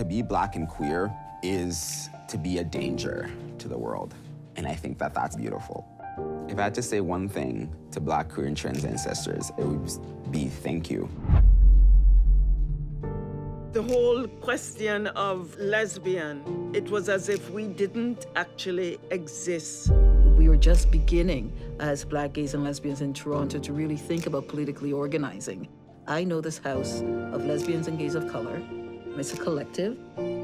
To be Black and queer is to be a danger to the world. And I think that that's beautiful. If I had to say one thing to Black, queer, and trans ancestors, it would be thank you. The whole question of lesbian, it was as if we didn't actually exist. We were just beginning as Black gays and lesbians in Toronto to really think about politically organizing. I know this house of lesbians and gays of color. It's a collective.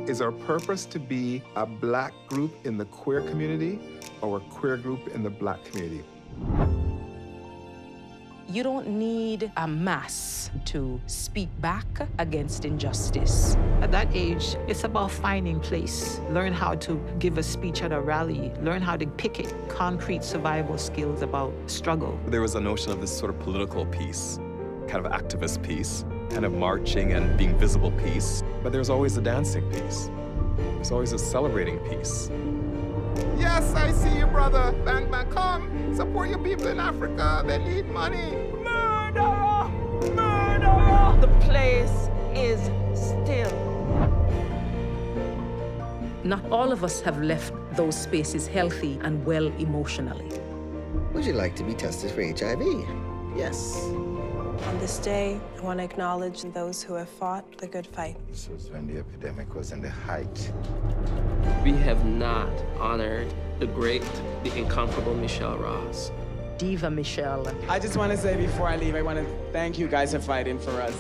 Is our purpose to be a Black group in the queer community or a queer group in the Black community? You don't need a mass to speak back against injustice. At that age, it's about finding place. Learn how to give a speech at a rally. Learn how to picket concrete survival skills about struggle. There was a notion of this sort of political piece, kind of activist piece, kind of marching and being visible piece. But there's always a dancing piece. There's always a celebrating piece. Yes, I see you, brother. Bang, bang, come. Support your people in Africa. They need money. Murderer! Murderer! The place is still. Not all of us have left those spaces healthy and well emotionally. Would you like to be tested for HIV? Yes. On this day, I want to acknowledge those who have fought the good fight. This was when the epidemic was in the height. We have not honored the great, the incomparable Michelle Ross. Diva Michelle. I just want to say before I leave, I want to thank you guys for fighting for us.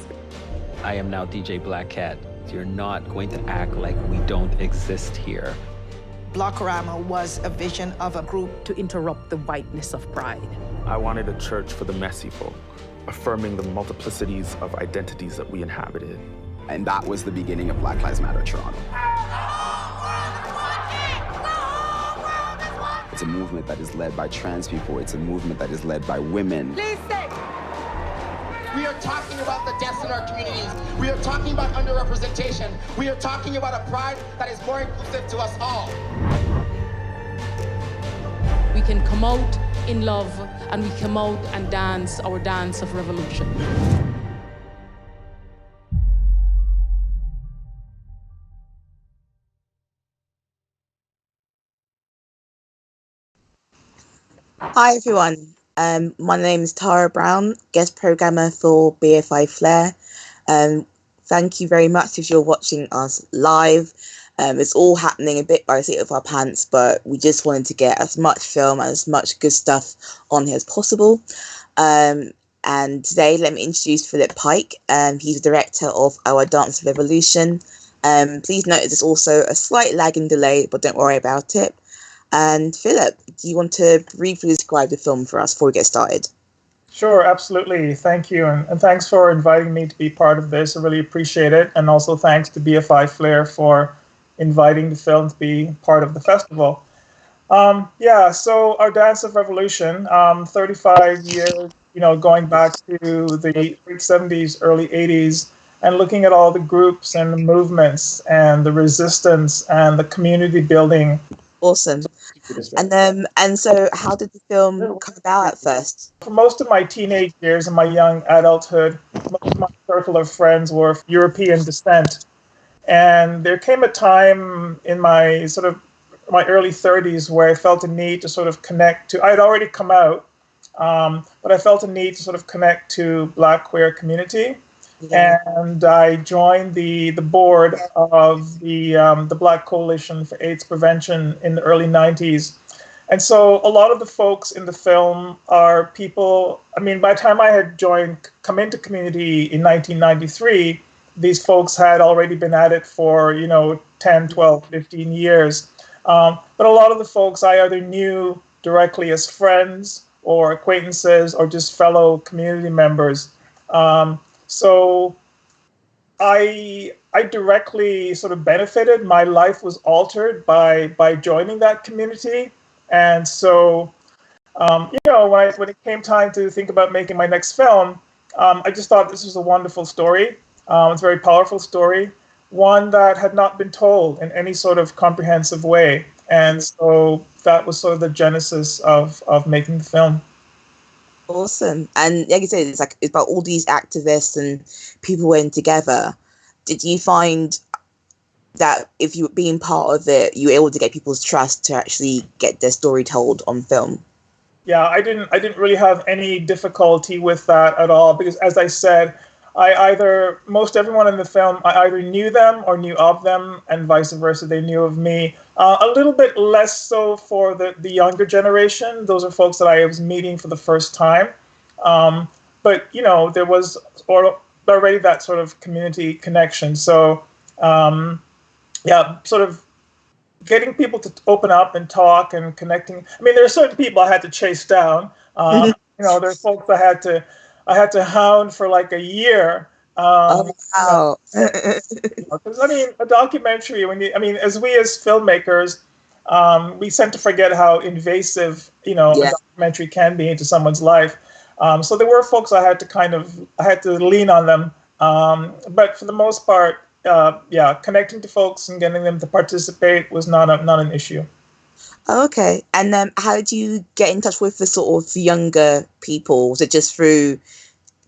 I am now DJ Black Cat. You're not going to act like we don't exist here. Blockorama was a vision of a group to interrupt the whiteness of pride. I wanted a church for the messy folk, affirming the multiplicities of identities that we inhabited. And that was the beginning of Black Lives Matter Toronto. It's a movement that is led by trans people. It's a movement that is led by women. Please stay. We are talking about the deaths in our communities. We are talking about underrepresentation. We are talking about a pride that is more inclusive to us all. We can come out in love and we come out and dance our dance of revolution. Hi everyone, my name is Tara Brown, guest programmer for BFI Flare. Thank you very much if you're watching us live. It's all happening a bit by the seat of our pants, but we just wanted to get as much film and as much good stuff on here as possible. And today, let me introduce Philip Pike. He's the director of Our Dance of Evolution. Please note there's also a slight lag and delay, but don't worry about it. And Philip, do you want to briefly describe the film for us before we get started? Sure, absolutely. Thank you. And thanks for inviting me to be part of this. I really appreciate it. And also thanks to BFI Flare for inviting the film to be part of the festival. So Our Dance of Revolution, 35 years, going back to the late 70s, early 80s, and looking at all the groups and the movements and the resistance and the community building. Awesome. And so how did the film come about at first? For most of my teenage years and my young adulthood, most of my circle of friends were of European descent. And there came a time in my early 30s where I felt a need to sort of connect to, I had already come out, but I felt a need to sort of connect to Black queer community. Yeah. And I joined the board of the Black Coalition for AIDS Prevention in the early 90s. And so a lot of the folks in the film are people, by the time I had come into community in 1993, these folks had already been at it for, 10, 12, 15 years. But a lot of the folks I either knew directly as friends or acquaintances or just fellow community members. So I directly sort of benefited. My life was altered by joining that community. And so, when it came time to think about making my next film, I just thought this was a wonderful story. It's a very powerful story, one that had not been told in any sort of comprehensive way. And so that was sort of the genesis of making the film. Awesome. And like you said, it's about all these activists and people working together. Did you find that if you were being part of it, you were able to get people's trust to actually get their story told on film? Yeah, I didn't really have any difficulty with that at all, because as I said, most everyone in the film, I either knew them or knew of them, and vice versa, they knew of me. A little bit less so for the younger generation. Those are folks that I was meeting for the first time. But, there was already that sort of community connection. So, sort of getting people to open up and talk and connecting. I mean, there are certain people I had to chase down. There are folks I had to hound for like a year. Oh, wow. Because a documentary, as we as filmmakers, we tend to forget how invasive, a documentary can be into someone's life. So there were folks I had to lean on them. But for the most part, connecting to folks and getting them to participate was not an issue. Okay. And how did you get in touch with the sort of younger people? Was it just through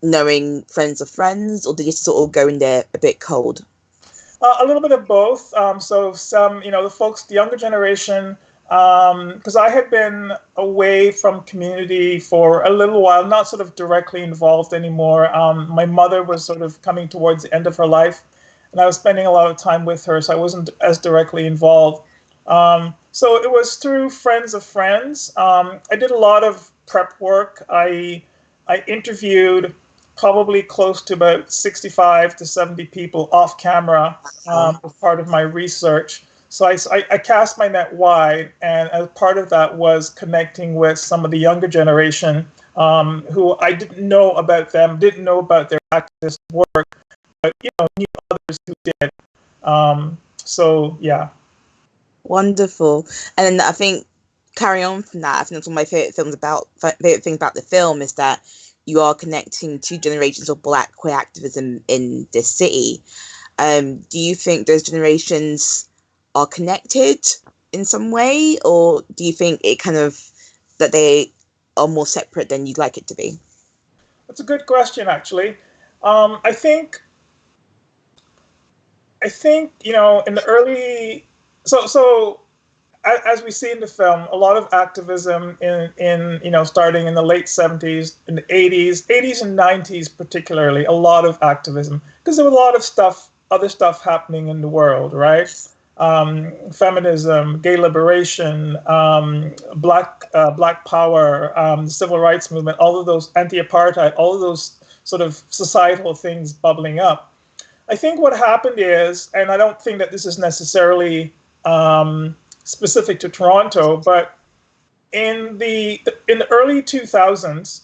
knowing friends of friends, or did you sort of go in there a bit cold? A little bit of both. So some, the younger generation, because I had been away from community for a little while, not sort of directly involved anymore. My mother was sort of coming towards the end of her life, and I was spending a lot of time with her, so I wasn't as directly involved. So it was through friends of friends. I did a lot of prep work. I interviewed probably close to about 65 to 70 people off camera as part of my research. So I cast my net wide, and as part of that was connecting with some of the younger generation who I didn't know about them, didn't know about their activist work, but knew others who did. So yeah. Wonderful. And then I think carry on from that, I think that's one of my favorite things about the film is that you are connecting two generations of Black queer activism in this city. Do you think those generations are connected in some way, or do you think it that they are more separate than you'd like it to be? That's a good question, actually. I think in the early so as we see in the film, a lot of activism in starting in the late 70s, in the 80s and 90s particularly, a lot of activism, because there was a lot of other stuff happening in the world, right? Feminism, gay liberation, black power, the civil rights movement, all of those, anti-apartheid, all of those sort of societal things bubbling up. I think what happened is, and I don't think that this is necessarily specific to Toronto, but in the early 2000s,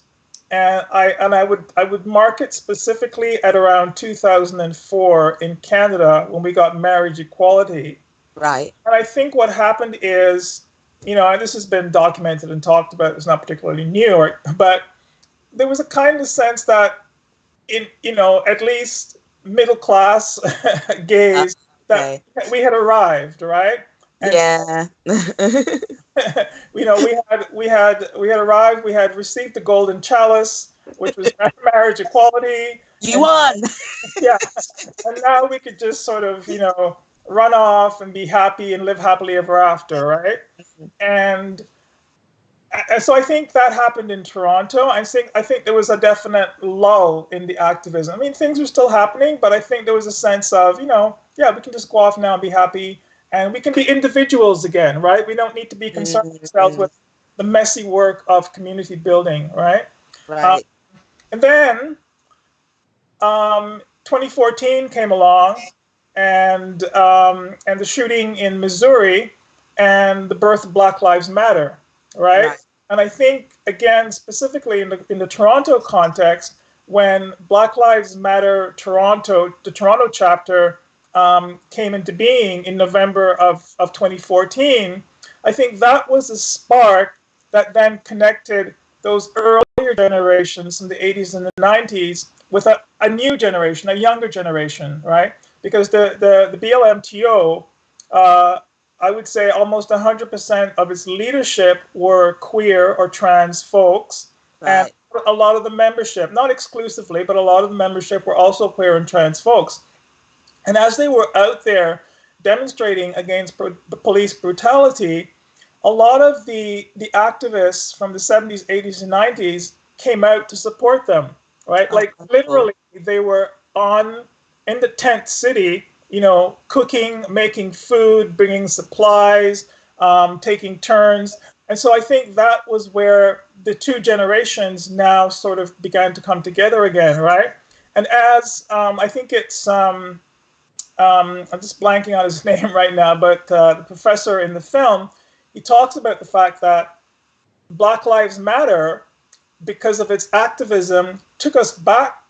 and I would mark it specifically at around 2004 in Canada when we got marriage equality. Right. And I think what happened is, and this has been documented and talked about, it's not particularly new, but there was a kind of sense that at least middle class gays, that we had arrived, right? And yeah. we had arrived. We had received the golden chalice, which was marriage equality. You won. Yeah, and now we could just sort of run off and be happy and live happily ever after, right? And so I think that happened in Toronto. I think there was a definite lull in the activism. I mean, things were still happening, but I think there was a sense of, we can just go off now and be happy, and we can be individuals again, right? We don't need to be concerned ourselves with the messy work of community building, right? Right. And then 2014 came along, and the shooting in Missouri, and the birth of Black Lives Matter, right? And I think, again, specifically in the Toronto context, when Black Lives Matter Toronto, the Toronto chapter, came into being in November of 2014, I think that was a spark that then connected those earlier generations in the 80s and the 90s with a new generation, a younger generation, right? Because the BLMTO, I would say almost 100% of its leadership were queer or trans folks. Right. And a lot of the membership, not exclusively, but a lot of the membership were also queer and trans folks. And as they were out there demonstrating against the police brutality, a lot of the activists from the 70s, 80s, and 90s came out to support them, right? Like literally, they were in the tent city, cooking, making food, bringing supplies, taking turns. And so I think that was where the two generations now sort of began to come together again, right? And as I think it's, I'm just blanking on his name right now, but the professor in the film, he talks about the fact that Black Lives Matter, because of its activism, take us back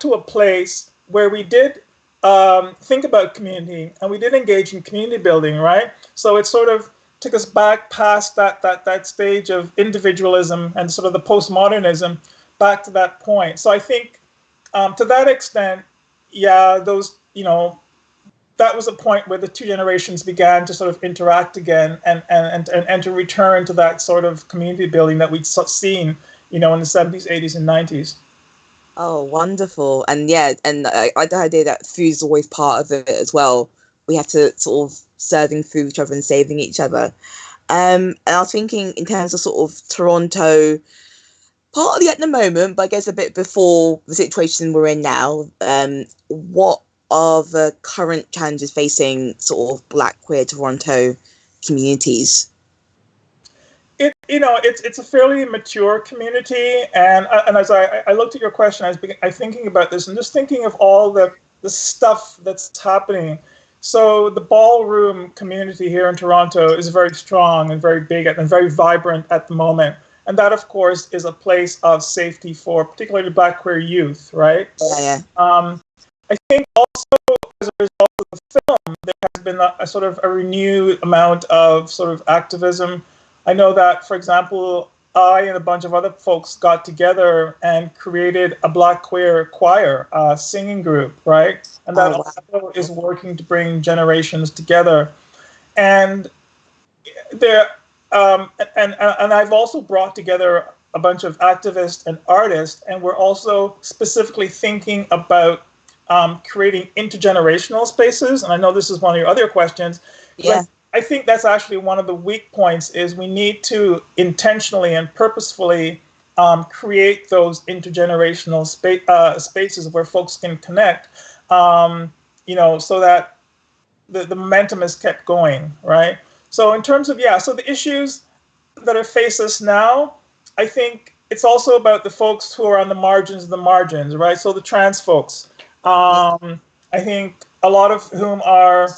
to a place where we did think about community and we did engage in community building, right? So it sort of took us back past that stage of individualism and sort of the postmodernism back to that point. So I think to that extent, yeah, those, that was a point where the two generations began to sort of interact again and to return to that sort of community building that we'd seen, in the 70s, 80s, and 90s. Oh, wonderful. And yeah, and I like the idea that food's always part of it as well. We have to sort of serving food each other and saving each other. And I was thinking in terms of sort of Toronto, partly at the moment, but I guess a bit before the situation we're in now, what are the current challenges facing sort of Black queer Toronto communities? It's a fairly mature community, and as I looked at your question, I was thinking about this and just thinking of all the stuff that's happening. So the ballroom community here in Toronto is very strong and very big and very vibrant at the moment. And that, of course, is a place of safety for particularly Black queer youth, right? Yeah. I think also as a result of the film, there has been a sort of a renewed amount of sort of activism. I know that, for example, I and a bunch of other folks got together and created a Black queer choir, singing group, right? And that also is working to bring generations together. And there, and I've also brought together a bunch of activists and artists, and we're also specifically thinking about creating intergenerational spaces. And I know this is one of your other questions. Yeah. I think that's actually one of the weak points is we need to intentionally and purposefully create those intergenerational spaces where folks can connect, so that the momentum is kept going, right? So in terms of, so the issues that face us now, I think it's also about the folks who are on the margins of the margins, right? So the trans folks, I think a lot of whom are,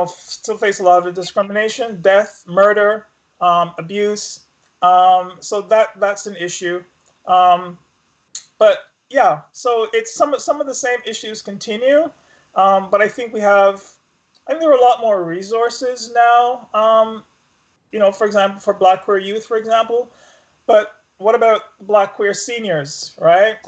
still face a lot of discrimination, death, murder, abuse. So that's an issue. But yeah, so it's some of the same issues continue. But I think there are a lot more resources now. For example, for Black queer youth, for example. But what about Black queer seniors, right?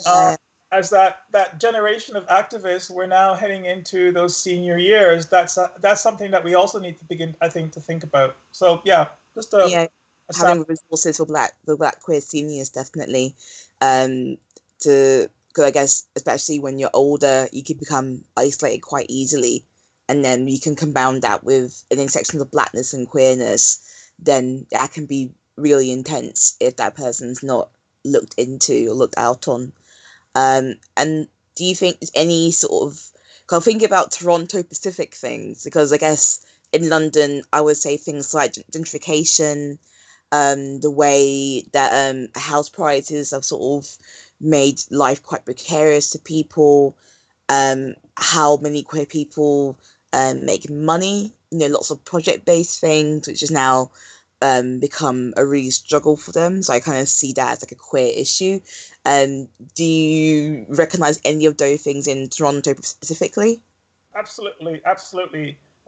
As that generation of activists, we're now heading into those senior years. That's something that we also need to begin, I think, to think about. So yeah, just having resources for the Black queer seniors definitely. Because I guess especially when you're older, you can become isolated quite easily, and then you can compound that with an intersection of Blackness and queerness. Then that can be really intense if that person's not looked into or looked out on. And do you think there's any sort of, can't think about Toronto Pacific things, because I guess in London, I would say things like gentrification, the way that house prices have sort of made life quite precarious to people, how many queer people make money, lots of project-based things, which has now become a really struggle for them. So I kind of see that as like a queer issue. Do you recognize any of those things in Toronto specifically? Absolutely. I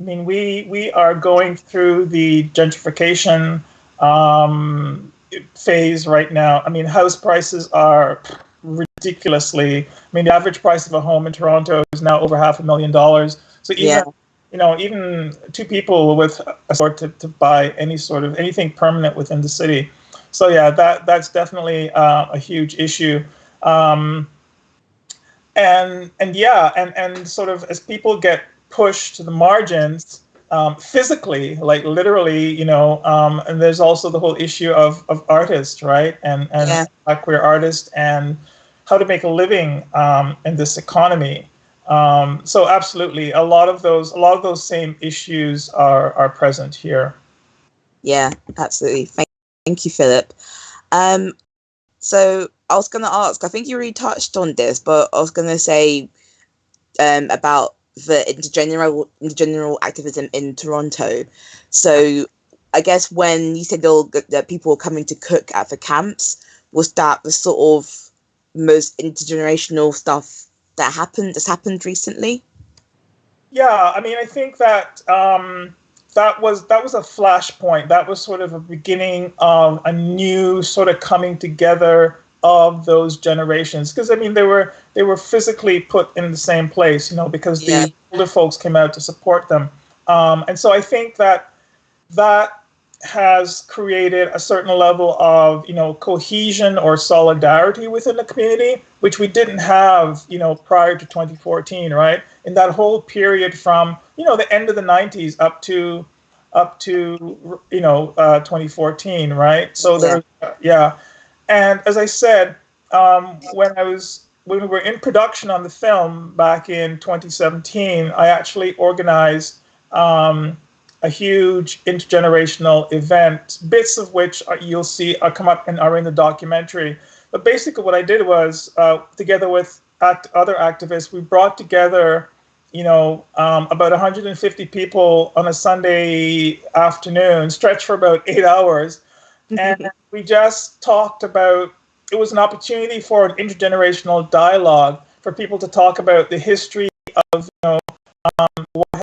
mean, we are going through the gentrification phase right now. I mean, house prices are ridiculously, the average price of a home in Toronto is now over $500,000. So even two people with a sort to buy anything permanent within the city. So yeah, that's definitely a huge issue. And sort of as people get pushed to the margins physically, like literally, and there's also the whole issue of artists, right? And Black queer artists and how to make a living in this economy. So absolutely, a lot of those same issues are present here. Yeah, absolutely. Thank you, Philip. So I was going to ask, I think you already touched on this, but I was going to say about the intergenerational activism in Toronto. So I guess when you said that people were coming to cook at the camps, was that the sort of most intergenerational stuff that's happened recently? Yeah, I mean, I think that that was a flashpoint. That was sort of a beginning of a new sort of coming together of those generations, because I mean they were physically put in the same place, because the older folks came out to support them, and so I think that has created a certain level of cohesion or solidarity within the community, which we didn't have prior to 2014, right? In that whole period from the end of the 90s up to 2014, right? So and as I said, when we were in production on the film back in 2017, I actually organized a huge intergenerational event, bits of which you'll see come up and are in the documentary. But basically what I did was, together with other activists, we brought together, about 150 people on a Sunday afternoon, stretched for about 8 hours. And we just talked about, it was an opportunity for an intergenerational dialogue for people to talk about the history of, what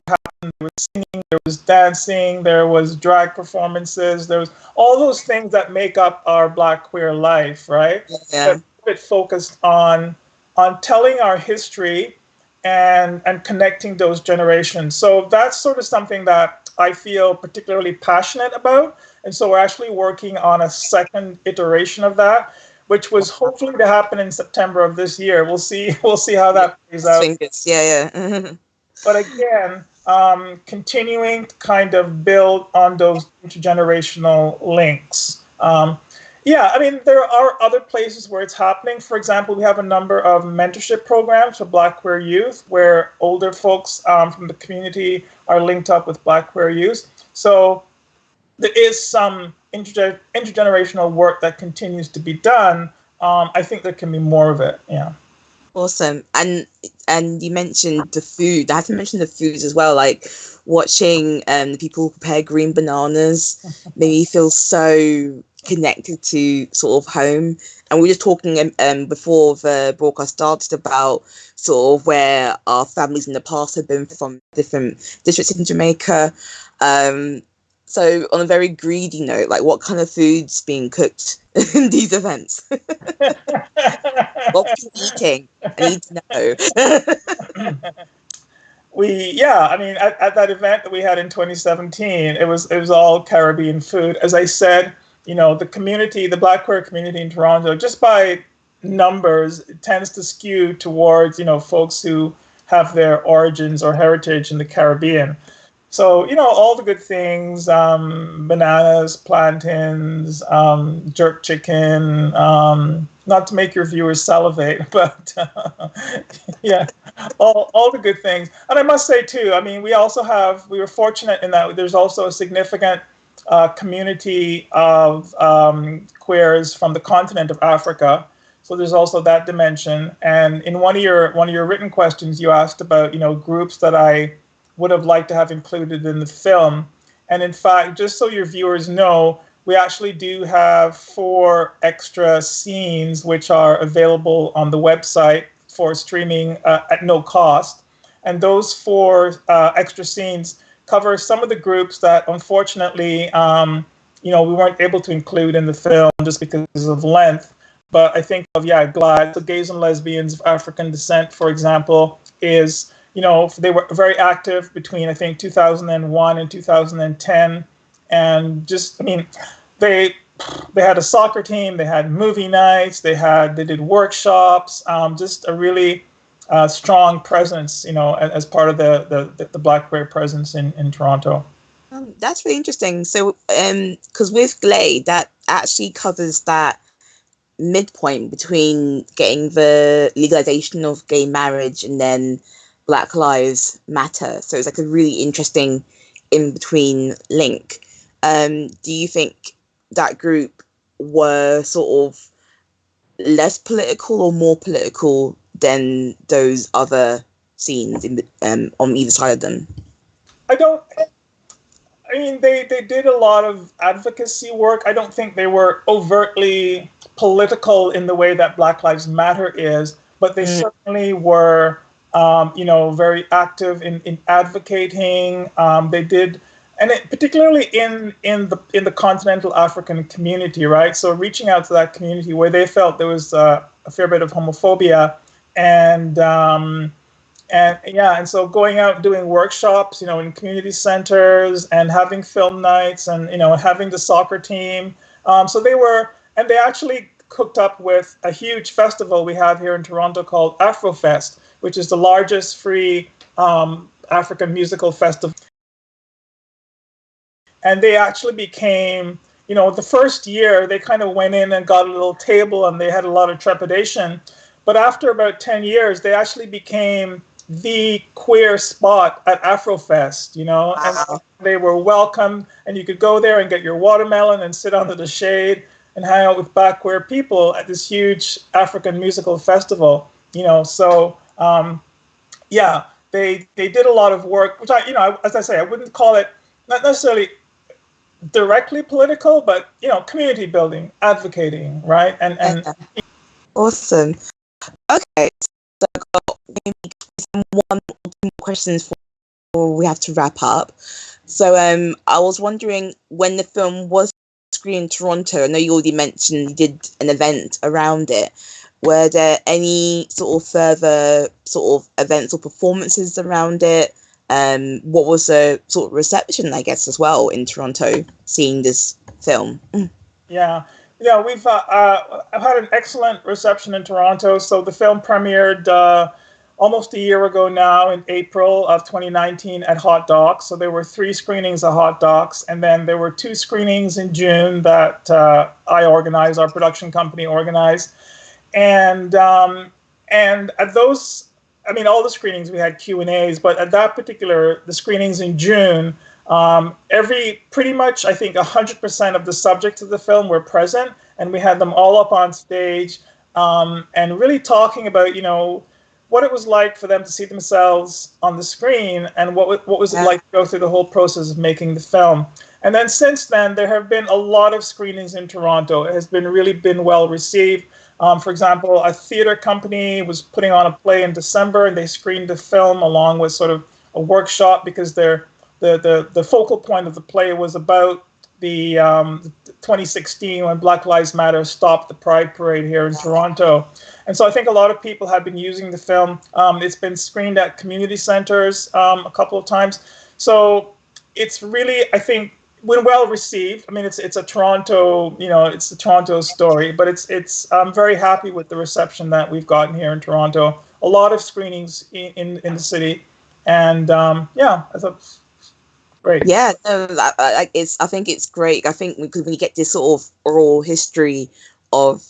happened. There was singing, there was dancing, there was drag performances, there was all those things that make up our Black queer life, right? Yeah. It focused on telling our history and connecting those generations. So that's sort of something that I feel particularly passionate about. And so we're actually working on a second iteration of that, which was hopefully to happen in September of this year. We'll see how that plays out. Yeah. But again, continuing to kind of build on those intergenerational links. I mean, there are other places where it's happening. For example, we have a number of mentorship programs for Black queer youth where older folks from the community are linked up with Black queer youth. So there is some intergenerational work that continues to be done. I think there can be more of it. Yeah. Awesome. And you mentioned the food. I have to mention the foods as well. Like watching the people prepare green bananas made me feel so connected to sort of home. And we were just talking before the broadcast started about sort of where our families in the past have been from, different districts in Jamaica. So on a very greedy note, like what kind of food's being cooked in these events? What are you eating? I need to know. I mean, at that event that we had in 2017, it was all Caribbean food. As I said, the community, the Black queer community in Toronto, just by numbers, it tends to skew towards, folks who have their origins or heritage in the Caribbean. So, all the good things, bananas, plantains, jerk chicken, not to make your viewers salivate, but all the good things. And I must say too, I mean, we were fortunate in that there's also a significant community of queers from the continent of Africa. So there's also that dimension. And in one of your written questions, you asked about, groups that I would have liked to have included in the film. And in fact, just so your viewers know, we actually do have 4 extra scenes which are available on the website for streaming at no cost. And those 4 extra scenes cover some of the groups that unfortunately, we weren't able to include in the film just because of length. But I think of, GLAD, so Gays and Lesbians of African Descent, for example, is, they were very active between, I think, 2001 and 2010. And just, I mean, they had a soccer team, they had movie nights, they did workshops, just a really strong presence, as part of the Black queer presence in Toronto. That's really interesting. So, because with Glade, that actually covers that midpoint between getting the legalization of gay marriage and then Black Lives Matter. So it's like a really interesting in-between link. Do you think that group were sort of less political or more political than those other scenes on either side of them? They did a lot of advocacy work. I don't think they were overtly political in the way that Black Lives Matter is, but they certainly were, very active in advocating. They did, and particularly in the continental African community, right? So reaching out to that community where they felt there was a fair bit of homophobia, and so going out and doing workshops, in community centers and having film nights and, having the soccer team. So they actually hooked up with a huge festival we have here in Toronto called Afrofest, which is the largest free African musical festival. And they actually became, the first year they kind of went in and got a little table and they had a lot of trepidation. But after about 10 years, they actually became the queer spot at Afrofest, and they were welcome, and you could go there and get your watermelon and sit under the shade and hang out with Black queer people at this huge African musical festival, so they did a lot of work, which as I say, I wouldn't call it not necessarily directly political, but community building, advocating, right? And awesome. Okay, so I've got maybe one or two more questions before we have to wrap up. So I was wondering, when the film was screened in Toronto, I know you already mentioned you did an event around it. Were there any sort of further sort of events or performances around it? What was the sort of reception, I guess, as well in Toronto, seeing this film? Yeah, we've I've had an excellent reception in Toronto. So the film premiered almost a year ago now in April of 2019 at Hot Docs. So there were 3 screenings at Hot Docs, and then there were 2 screenings in June that I organized, our production company organized. And at those, all the screenings we had Q&As, but at that particular, the screenings in June, pretty much, I think 100% of the subjects of the film were present, and we had them all up on stage, and really talking about, what it was like for them to see themselves on the screen, and what was it like to go through the whole process of making the film. And then since then, there have been a lot of screenings in Toronto. It has really been well received. For example, a theater company was putting on a play in December, and they screened the film along with sort of a workshop, because the focal point of the play was about the 2016 when Black Lives Matter stopped the Pride Parade here in Toronto. And so I think a lot of people have been using the film. It's been screened at community centers a couple of times. So it's really, I think, been well received. It's a Toronto, it's a Toronto story, but I'm very happy with the reception that we've gotten here in Toronto. A lot of screenings in the city. And I thought, great. Yeah, no, I think it's great. I think because we get this sort of oral history of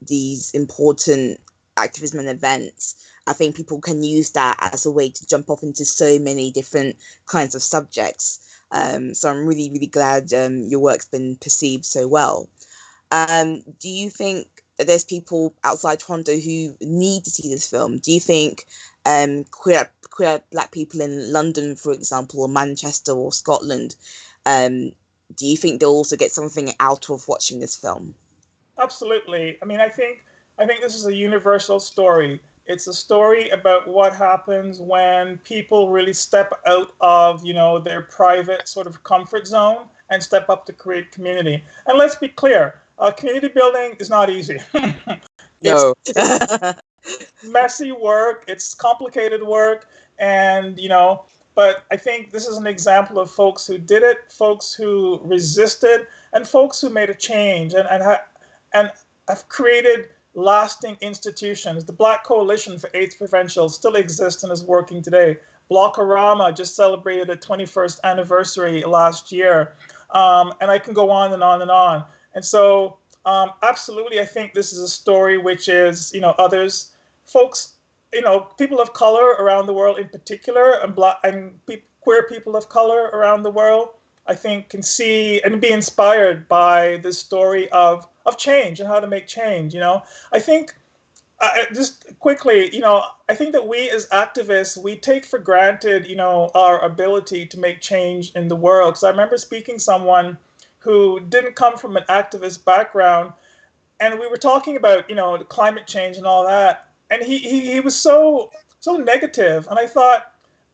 these important activism and events, I think people can use that as a way to jump off into so many different kinds of subjects. So I'm really, really glad your work's been perceived so well. Do you think that there's people outside Toronto who need to see this film? Do you think queer Black people in London, for example, or Manchester or Scotland, do you think they'll also get something out of watching this film? Absolutely. I think this is a universal story. It's a story about what happens when people really step out of, their private sort of comfort zone and step up to create community. And let's be clear, community building is not easy. No. It's messy work. It's complicated work. And, but I think this is an example of folks who did it, folks who resisted, and folks who made a change and have created lasting institutions. The Black Coalition for AIDS Prevention still exists and is working today. Blockorama just celebrated a 21st anniversary last year. And I can go on and on and on. And so absolutely, I think this is a story which is, others, folks, people of color around the world in particular, and queer people of color around the world, I think can see and be inspired by this story of change and how to make change. I think just quickly, I think that we as activists, we take for granted, our ability to make change in the world. Because I remember speaking to someone who didn't come from an activist background, and we were talking about, climate change and all that, and he was so negative. And I thought,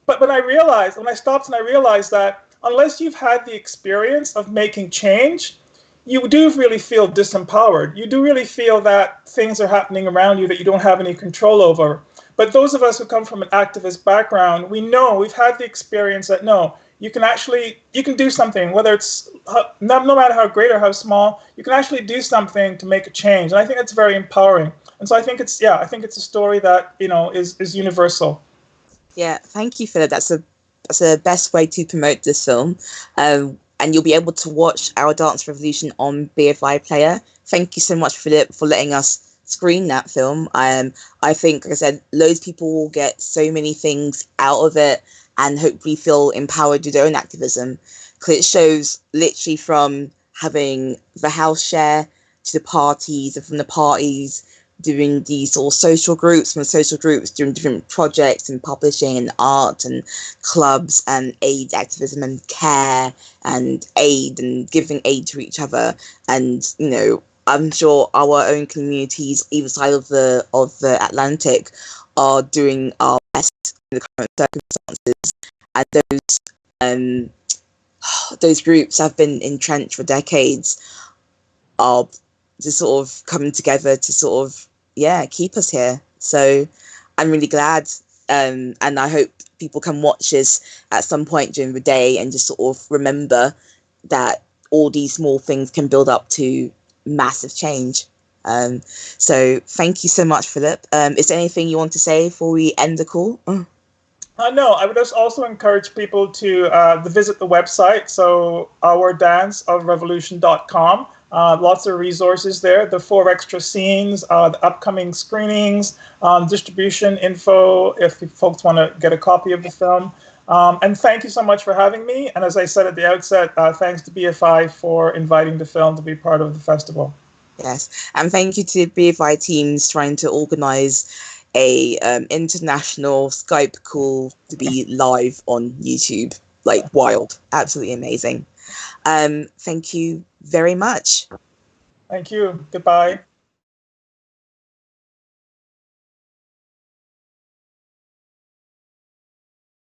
but when I stopped and I realized that unless you've had the experience of making change, you do really feel disempowered. You do really feel that things are happening around you that you don't have any control over. But those of us who come from an activist background, we've had the experience that no, you can do something, whether it's no matter how great or how small, you can actually do something to make a change. And I think that's very empowering. And so I think it's a story that, is universal. Yeah, thank you, Philip. That's the best way to promote this film. And you'll be able to watch Our Dance Revolution on BFI Player. Thank you so much, Philip, for letting us screen that film. I think, like I said, loads of people will get so many things out of it and hopefully feel empowered to do their own activism. Because it shows literally from having the house share to the parties, and from the parties doing these sort of social groups, from the social groups doing different projects and publishing and art and clubs and AIDS activism and care and aid and giving aid to each other. And, I'm sure our own communities either side of the Atlantic are doing our best in the current circumstances. And those groups have been entrenched for decades, are just sort of coming together to sort of keep us here. So I'm really glad, and I hope people can watch this at some point during the day and just sort of remember that all these small things can build up to massive change. So thank you so much, Philip. Is there anything you want to say before we end the call? No, I would just also encourage people to visit the website, so ourdanceofrevolution.com. Lots of resources there, the 4 extra scenes, the upcoming screenings, distribution info if folks want to get a copy of the film. And thank you so much for having me. And as I said at the outset, thanks to BFI for inviting the film to be part of the festival. Yes, and thank you to BFI teams trying to organise a international Skype call to be live on YouTube. Like wild, absolutely amazing. Thank you very much. Thank you. Goodbye.